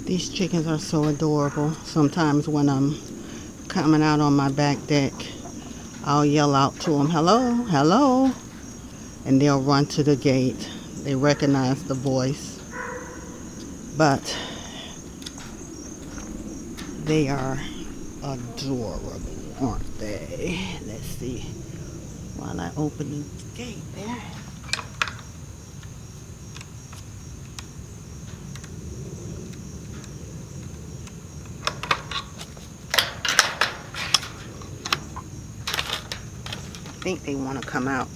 These chickens are so adorable. Sometimes when I'm coming out on my back deck, I'll yell out to them, hello, hello, and they'll run to the gate. They recognize the voice, but they are adorable, aren't they? Let's see, while I open the gate there. I think they want to come out.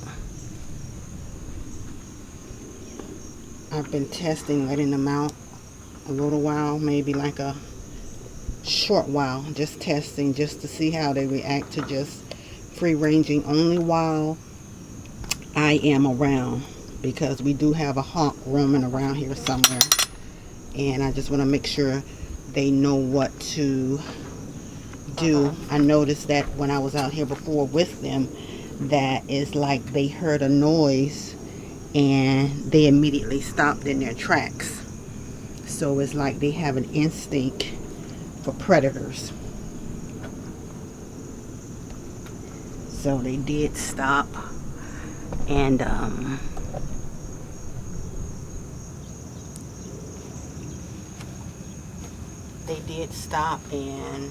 I've been testing letting them out a little while, maybe like a short while, just testing just to see how they react to just free ranging only while I am around, because we do have a hawk roaming around here somewhere, and I just want to make sure they know what to do. I noticed that when I was out here before with them, that is like they heard a noise and they immediately stopped in their tracks. So it's like they have an instinct for predators. So they did stop, and and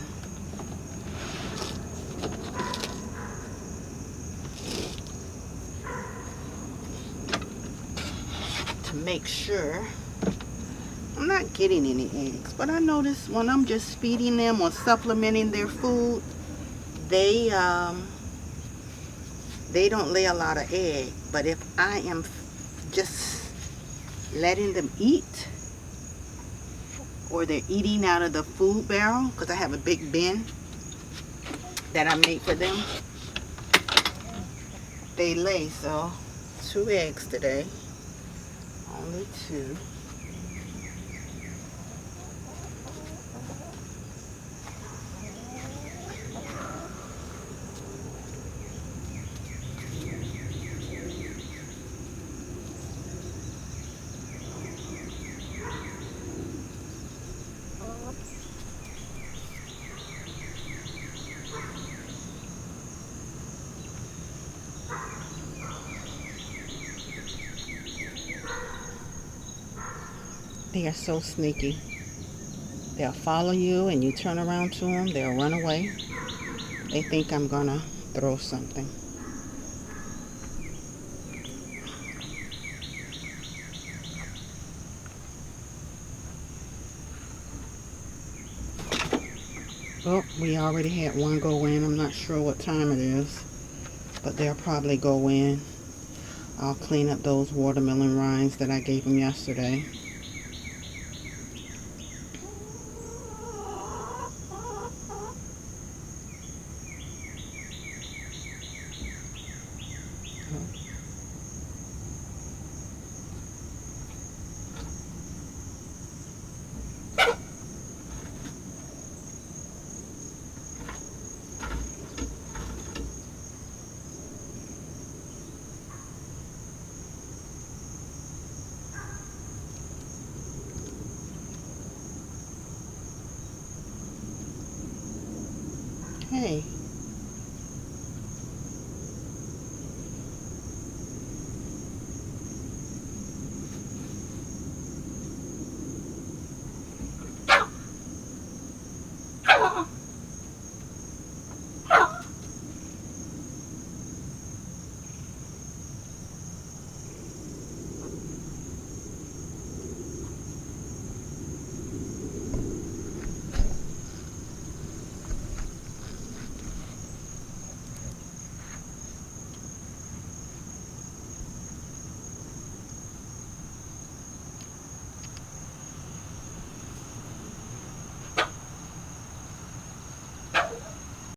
to make sure I'm not getting any eggs. But I notice when I'm just feeding them or supplementing their food, they don't lay a lot of egg. But if I am just letting them eat, or they're eating out of the food barrel, because I have a big bin that I made for them, they lay. So 2 eggs today, only 2. They are so sneaky. They'll follow you, and you turn around to them, they'll run away. They think I'm gonna throw something. Oh, we already had one go in. I'm not sure what time it is, but they'll probably go in. I'll clean up those watermelon rinds that I gave them yesterday. Hey.